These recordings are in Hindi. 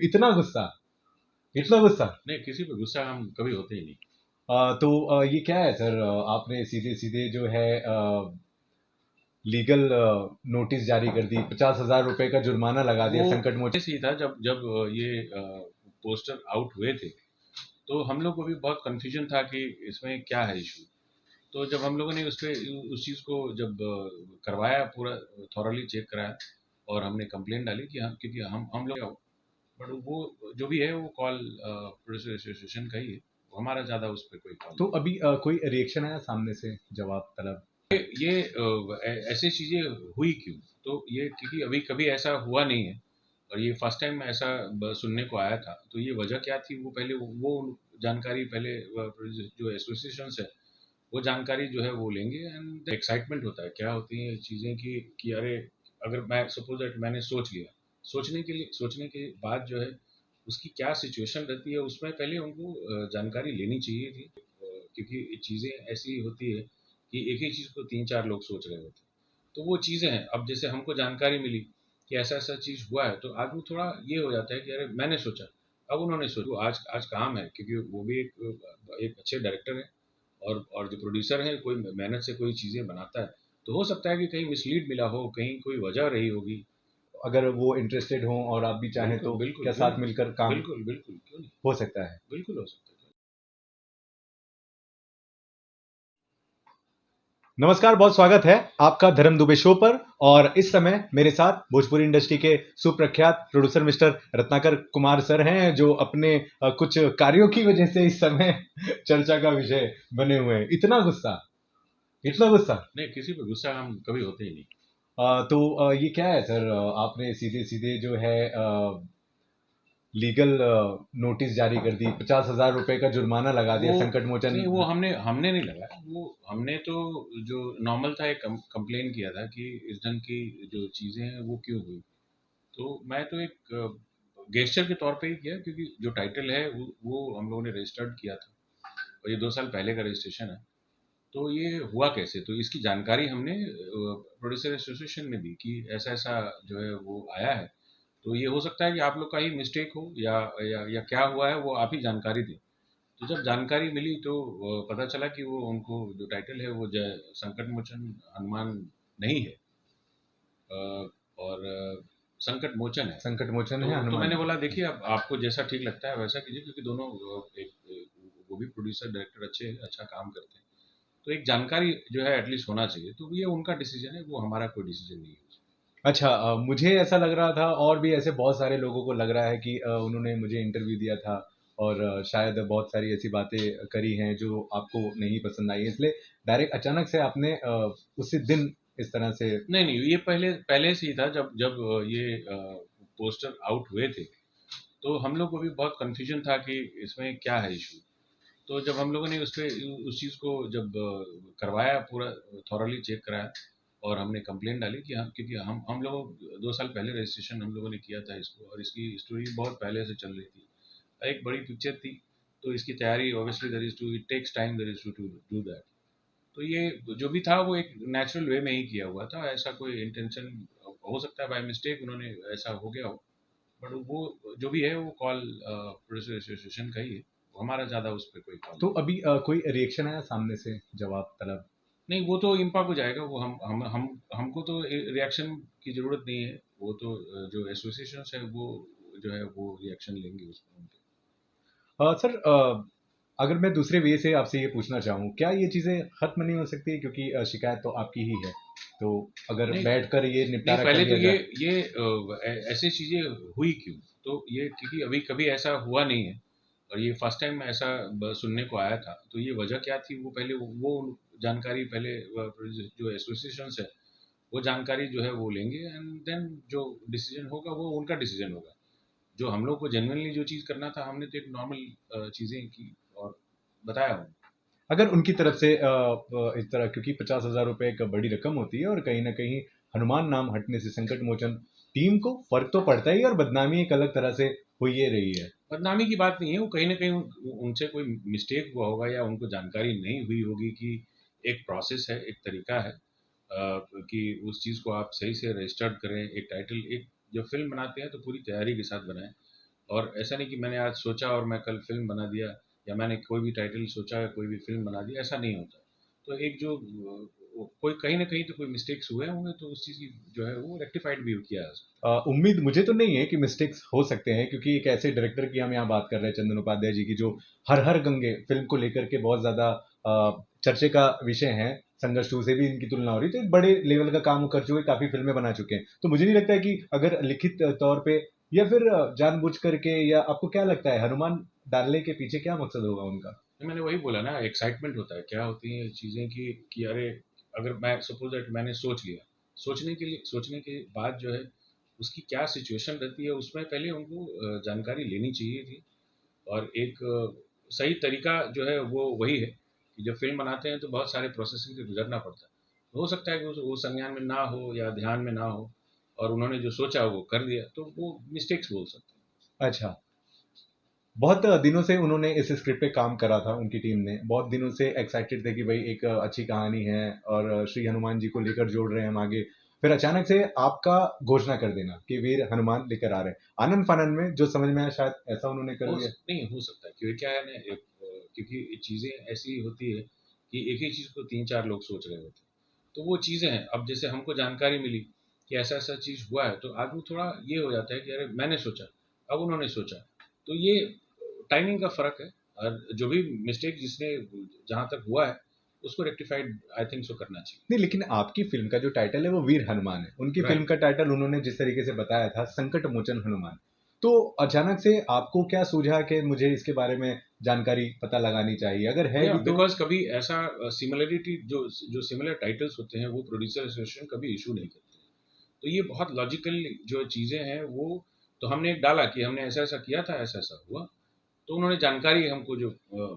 इतना गुस्सा, इतना गुस्सा। नहीं, किसी पे गुस्सा हम कभी होते ही नहीं। ये क्या है सर, आपने सीधे सीधे जो है लीगल नोटिस जारी कर दी, 50,000 रुपए का जुर्माना लगा दिया वो संकट मोचन। ऐसे ही था जब जब ये पोस्टर आउट हुए थे, तो हम लोग को भी बहुत कंफ्यूजन था कि इसमें क्या है इशू। तो जब हम लोगों ने उस चीज़ को जब करवाया, पूरा थॉरली चेक कराया और हमने कंप्लेंट डाली कि हम, क्योंकि हम लोग, बट वो जो भी है वो कॉल प्रोड्यूसर एसोसिएशन का ही है, हमारा ज़्यादा उस पर कोई कॉल तो नहीं। अभी कोई रिएक्शन आया सामने से, जवाब तलब? ये ऐसी चीज़ें हुई क्यों? तो ये क्योंकि अभी कभी ऐसा हुआ नहीं है और ये फर्स्ट टाइम ऐसा सुनने को आया था। तो ये वजह क्या थी, वो पहले वो जानकारी पहले जो एसोसिएशन है वो जानकारी जो है वो लेंगे। एंड एक्साइटमेंट होता है, क्या होती हैं चीज़ें कि अरे, अगर मैं सपोज दैट मैंने सोच लिया, सोचने के बाद जो है उसकी क्या सिचुएशन रहती है, उसमें पहले उनको जानकारी लेनी चाहिए थी। क्योंकि चीज़ें ऐसी होती है कि एक ही चीज़ को तीन चार लोग सोच रहे होते हैं। तो वो चीज़ें हैं, अब जैसे हमको जानकारी मिली कि ऐसा ऐसा चीज़ हुआ है, तो आदमी थोड़ा ये हो जाता है कि अरे मैंने सोचा, अब उन्होंने सोचा। वो आज आज काम है, क्योंकि वो भी एक अच्छे डायरेक्टर है और जो प्रोड्यूसर है, कोई मेहनत से कोई चीज़ें बनाता है, तो हो सकता है कि कहीं मिसलीड मिला हो, कहीं कोई वजह रही होगी। अगर वो इंटरेस्टेड हो और आप भी चाहें बिल्कुल तो बिल्कुल क्या क्यों साथ नहीं, मिलकर काम बिल्कुल बिल्कुल क्यों नहीं, हो सकता है? बिल्कुल हो सकता है। नमस्कार, बहुत स्वागत है आपका धर्म दुबे शो पर। और इस समय मेरे साथ भोजपुरी इंडस्ट्री के सुप्रख्यात producer mister Ratnakar Kumar sir हैं, जो अपने कुछ कार्यों की वजह से इस समय चर्चा का विषय बने हुए हैं। इतना गुस्सा, इतना गुस्सा। नहीं, किसी पे गुस्सा हम कभी होते ही नहीं। ये क्या है सर, आपने सीधे सीधे जो है लीगल नोटिस जारी कर दी, 50,000 रुपए का जुर्माना लगा दिया वो संकट मोचन। नहीं, वो हमने नहीं लगाया। वो हमने तो जो नॉर्मल था, एक कंप्लेन किया था कि इस ढंग की जो चीज़ें हैं वो क्यों हुई। तो मैं तो एक गेस्चर के तौर पे ही किया, क्योंकि जो टाइटल है वो हम लोगों ने रजिस्टर्ड किया था और ये 2 साल पहले का रजिस्ट्रेशन है। तो ये हुआ कैसे, तो इसकी जानकारी हमने प्रोड्यूसर एसोसिएशन में दी कि ऐसा ऐसा जो है वो आया है। तो ये हो सकता है कि आप लोग का ही मिस्टेक हो, या क्या हुआ है वो आप ही जानकारी दें। तो जब जानकारी मिली तो पता चला कि वो उनको जो टाइटल है वो जय संकट मोचन हनुमान नहीं है, और संकट मोचन है। संकट मोचन है तो हनुमान मैंने बोला, जी। देखिए अब आपको जैसा ठीक लगता है वैसा कीजिए, क्योंकि दोनों वो भी प्रोड्यूसर डायरेक्टर अच्छे हैं, अच्छा काम करते हैं। तो एक जानकारी जो है एटलीस्ट होना चाहिए। तो ये उनका डिसीजन है, वो हमारा कोई डिसीजन नहीं है। अच्छा, मुझे ऐसा लग रहा था, और भी ऐसे बहुत सारे लोगों को लग रहा है कि उन्होंने मुझे इंटरव्यू दिया था और शायद बहुत सारी ऐसी बातें करी हैं जो आपको नहीं पसंद आई, इसलिए डायरेक्ट अचानक से आपने उसी दिन इस तरह से। नहीं नहीं, ये पहले पहले से ही था। जब जब ये पोस्टर आउट हुए थे, तो हम लोग को भी बहुत कंफ्यूजन था कि इसमें क्या है इशू। तो जब हम लोगों ने उस चीज़ को जब करवाया, पूरा थॉरली चेक कराया और हमने कंप्लेंट डाली कि हम, क्योंकि हम लोग 2 साल पहले रजिस्ट्रेशन हम लोगों ने किया था इसको, और इसकी स्टोरी बहुत पहले से चल रही थी, एक बड़ी पिक्चर थी। तो इसकी तैयारी obviously there is to, it takes time, there is to do that. तो ये जो भी था वो एक नेचुरल वे में ही किया हुआ था, ऐसा कोई इंटेंशन, हो सकता है बाय मिस्टेक उन्होंने ऐसा हो गया हो। बट वो जो भी है वो कॉल प्रोड्यूसर एसोसिएशन का ही है, हमारा ज़्यादा उस पर कोई कॉल तो नहीं। अभी कोई रिएक्शन आया सामने से, जवाब तलब? नहीं, वो तो इम्पा को जाएगा, वो हम हमको तो रिएक्शन की ज़रूरत नहीं है। वो तो जो एसोसिएशन है वो जो है वो रिएक्शन लेंगे उस पर, उनके। सर, अगर मैं दूसरे वे से आपसे ये पूछना चाहूँ, क्या ये चीज़ें खत्म नहीं हो सकती, क्योंकि शिकायत तो आपकी ही है, तो अगर नहीं बैठकर ये नहीं, निपटारा कर पहले तो लिया जाए? ये ऐसी चीज़ें हुई क्यों? तो ये क्योंकि अभी कभी ऐसा हुआ नहीं है और ये फर्स्ट टाइम ऐसा सुनने को आया था। तो ये वजह क्या थी, वो पहले वो जानकारी पहले जो एसोसिएशन है वो जानकारी जो है वो लेंगे। एंड देन जो डिसीजन होगा वो उनका डिसीजन होगा। जो हम लोग को जेन्युइनली जो चीज़ करना था, हमने तो एक नॉर्मल चीज़ें की और बताया उनको। अगर उनकी तरफ से इस तरह, क्योंकि 50,000 रुपये एक बड़ी रकम होती है, और कहीं ना कहीं हनुमान नाम हटने से संकट मोचन टीम को फर्क तो पड़ता ही है, और बदनामी एक अलग तरह से हो ये रही है। बदनामी की बात नहीं है, वो कहीं न कहीं उनसे कोई मिस्टेक हुआ होगा या उनको जानकारी नहीं हुई होगी कि एक प्रोसेस है, एक तरीका है कि उस चीज़ को आप सही से रजिस्टर्ड करें, एक टाइटल, एक जब फ़िल्म बनाते हैं तो पूरी तैयारी के साथ बनाएँ। और ऐसा नहीं कि मैंने आज सोचा और मैं कल फिल्म बना दिया, या मैंने कोई भी टाइटल सोचा कोई भी फिल्म बना दी, ऐसा नहीं होता। तो एक जो कोई कहीं ना कहीं तो कोई मिस्टेक्स हुए होंगे, तो उस चीज़ की जो है वो रेक्टिफाइड भी किया जा सकता उम्मीद मुझे तो नहीं है कि मिस्टेक्स हो सकते हैं, क्योंकि एक ऐसे डायरेक्टर की हम यहाँ बात कर रहे हैं, चंदन उपाध्याय जी की, जो हर हर गंगे फिल्म को लेकर के बहुत ज्यादा चर्चे का विषय है। संघर्ष 2 से भी इनकी तुलना हो रही, तो एक बड़े लेवल का काम कर चुके, काफी फिल्में बना चुके हैं। तो मुझे नहीं लगता है कि अगर लिखित तौर पे या फिर जानबूझ करके, या आपको क्या लगता है हनुमान डालने के पीछे क्या मकसद होगा उनका? है। मैंने वही बोला ना, एक्साइटमेंट होता है, क्या होती हैं चीज़ें कि अरे, अगर मैं सपोज दैट मैंने सोच लिया, सोचने के बाद जो है उसकी क्या सिचुएशन रहती है, उसमें पहले उनको जानकारी लेनी चाहिए थी। और एक सही तरीका जो है वो वही है कि जब फ़िल्म बनाते हैं तो बहुत सारे प्रोसेसिंग से गुज़रना पड़ता है। हो सकता है कि वो संज्ञान में ना हो या ध्यान में ना हो, और उन्होंने जो सोचा वो कर दिया, तो वो मिस्टेक्स बोल सकते हैं। अच्छा, बहुत दिनों से उन्होंने इस स्क्रिप्ट पे काम करा था, उनकी टीम ने बहुत दिनों से एक्साइटेड थे कि भाई एक अच्छी कहानी है और श्री हनुमान जी को लेकर जोड़ रहे हैं हम आगे। फिर अचानक से आपका घोषणा कर देना कि वीर हनुमान लेकर आ रहे हैं, आनंद फानन में जो समझ में आया शायद ऐसा उन्होंने कर दिया। नहीं हो सकता है, क्योंकि क्या है ना, क्योंकि चीज़ें ऐसी होती है कि एक ही चीज़ को 3-4 लोग सोच रहे होते हैं। तो वो चीज़ें हैं, अब जैसे हमको जानकारी मिली कि ऐसा-ऐसा चीज़ हुआ है, तो आदमी थोड़ा ये हो जाता है कि अरे मैंने सोचा, अब उन्होंने सोचा। तो ये टाइमिंग का फ़र्क है, और जो भी मिस्टेक जिसने जहाँ तक हुआ है, उसको रेक्टिफाइड आई थिंक सो करना चाहिए। नहीं, लेकिन आपकी फिल्म का जो टाइटल है वो वीर हनुमान है, उनकी फिल्म राइट। का टाइटल उन्होंने जिस तरीके से बताया था संकट मोचन हनुमान। तो अचानक से आपको क्या सूझा कि मुझे इसके बारे में जानकारी पता लगानी चाहिए, अगर है या भी तो? बिकॉज़ कभी ऐसा सिमिलरिटी जो सिमिलर टाइटल्स होते हैं, वो प्रोड्यूसर एसोसिएशन कभी इश्यू नहीं करते। तो ये बहुत लॉजिकल जो चीज़ें हैं वो, तो हमने एक डाला कि हमने ऐसा-ऐसा किया था, ऐसा-ऐसा हुआ। तो उन्होंने जानकारी हमको जो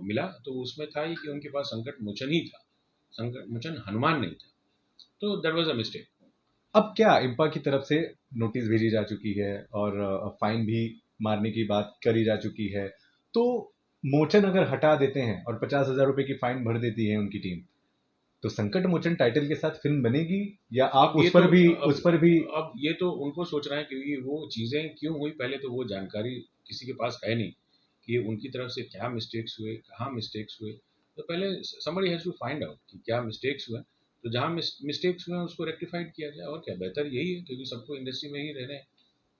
मिला, तो उसमें था ये कि उनके पास संकट मोचन ही था, संकट मोचन हनुमान नहीं था। तो दैट वाज़ अ मिस्टेक। अब क्या इम्पा की तरफ से नोटिस भेजी जा चुकी है और फाइन भी मारने की बात करी जा चुकी है। तो मोचन अगर हटा देते हैं और 50,000 रुपए की फाइन भर देती है उनकी टीम, तो संकट मोचन टाइटल के साथ फिल्म बनेगी, या आप अब ये तो उस पर भी? अब ये तो उनको सोचना है, क्योंकि वो चीज़ें क्यों हुई, पहले तो वो जानकारी किसी के पास है नहीं कि उनकी तरफ से क्या मिस्टेक्स हुए, कहाँ मिस्टेक्स हुए। तो पहले somebody has to find out कि क्या मिस्टेक्स हुए। तो जहाँ मिस्टेक्स हुए हैं उसको रेक्टिफाइड किया जाए, और क्या बेहतर यही है, क्योंकि सबको इंडस्ट्री में ही रहना है।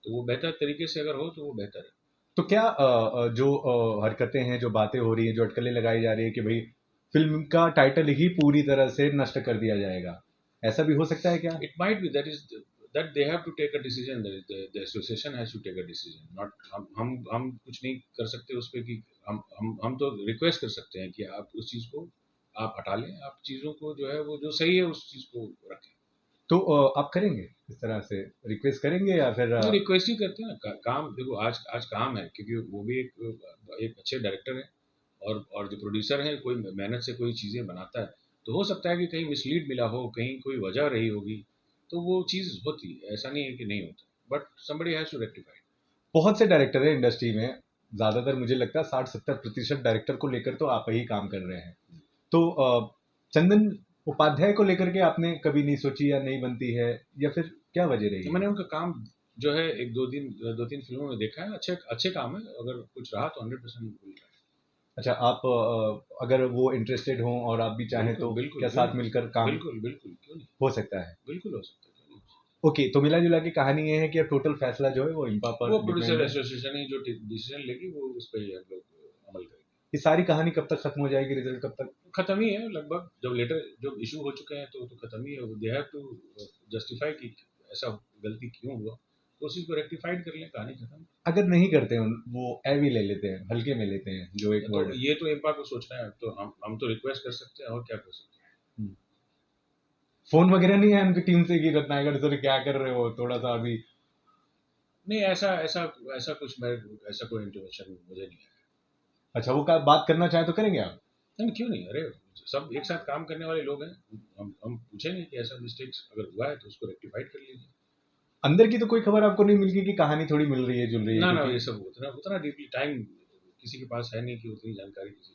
तो वो बेहतर तरीके से अगर हो तो वो बेहतर है। तो क्या जो हरकतें हैं, जो बातें हो रही हैं, जो अटकलें लगाई जा रही है कि भाई फिल्म का टाइटल ही पूरी तरह से नष्ट कर दिया जाएगा, ऐसा भी हो सकता है क्या? It might be that they have to take a decision. The association has to take a decision. Not हम कुछ नहीं कर सकते उस पे, कि हम तो रिक्वेस्ट कर सकते हैं कि आप उस चीज़ को आप हटा लें, आप चीज़ों को जो है वो जो सही है उस चीज़ को रखें। तो आप करेंगे इस तरह से, रिक्वेस्ट करेंगे या फिर नहीं, रिक्वेस्ट ही करते हैं ना, काम देखो, आज आज काम है, क्योंकि वो भी एक अच्छे डायरेक्टर हैं, और जो प्रोड्यूसर हैं, कोई मेहनत से कोई चीज़ें बनाता है, तो हो सकता है कि कहीं मिसलीड मिला हो, कहीं कोई वजह रही होगी, तो वो चीज़ होती है, ऐसा नहीं है कि नहीं होता, but somebody has to rectify. बहुत से डायरेक्टर हैं इंडस्ट्री में, ज्यादातर मुझे लगता है 60-70% डायरेक्टर को लेकर तो आप ही काम कर रहे हैं। तो चंदन उपाध्याय को लेकर के आपने कभी नहीं सोची, या नहीं बनती है, या फिर क्या वजह रही तो है? मैंने उनका काम जो है एक दो तीन फिल्मों में देखा है, अच्छे अच्छे काम है, अगर कुछ रहा तो 100% विल ट्राई। अच्छा, आप अगर वो इंटरेस्टेड हों और आप भी चाहें बिल्कुल तो बिल्कुल, क्या क्यों साथ नहीं, मिलकर काम बिल्कुल बिल्कुल, क्यों नहीं, हो सकता है? बिल्कुल हो सकता है, क्यों नहीं हो सकता। ओके, तो मिला जुला के कहानी ये है कि अब टोटल फैसला जो है वो इम्पा वो पर प्रोड्यूसर डिपेंड है। एसोसिएशन ही जो डिसीजन लेगी, वो उस पर ही हम लोग अमल करेंगे। ये सारी कहानी कब तक खत्म हो जाएगी, रिजल्ट कब तक? खत्म ही है लगभग, जब लेटर जब इशू हो चुके हैं तो खत्म ही है। दे हैव टू जस्टिफाई कि ऐसा गलती क्यों हुआ, तो उसी को रेक्टिफाइड कर लें, कहानी खत्म। अगर नहीं करते हैं वो एवी ले लेते हैं, हल्के में लेते हैं, जो एक तो वर्ड है। ये तो इम्पा को सोचना है, तो हम तो रिक्वेस्ट कर सकते हैं, और क्या कर सकते हैं। हम्म। फोन वगैरह नहीं है उनकी टीम से कि रत्नाकर सर क्या कर रहे हो, थोड़ा सा अभी? नहीं, ऐसा ऐसा ऐसा कुछ मैं ऐसा कोई इंटरवेंशन मुझे नहीं है। अच्छा, वो बात करना चाहे तो करेंगे आप? नहीं, क्यों नहीं, अरे सब एक साथ काम करने वाले लोग हैं, हम पूछेंगे कि ऐसा मिस्टेक्स अगर हुआ है तो उसको रेक्टिफाइड कर लीजिए। अंदर की तो कोई खबर आपको नहीं मिल गई कि कहानी थोड़ी मिल रही है, जुल रही है, ना ना, क्योंकि ये सब उतना उतना डीपली टाइम किसी के पास है नहीं कि उतनी जानकारी किसी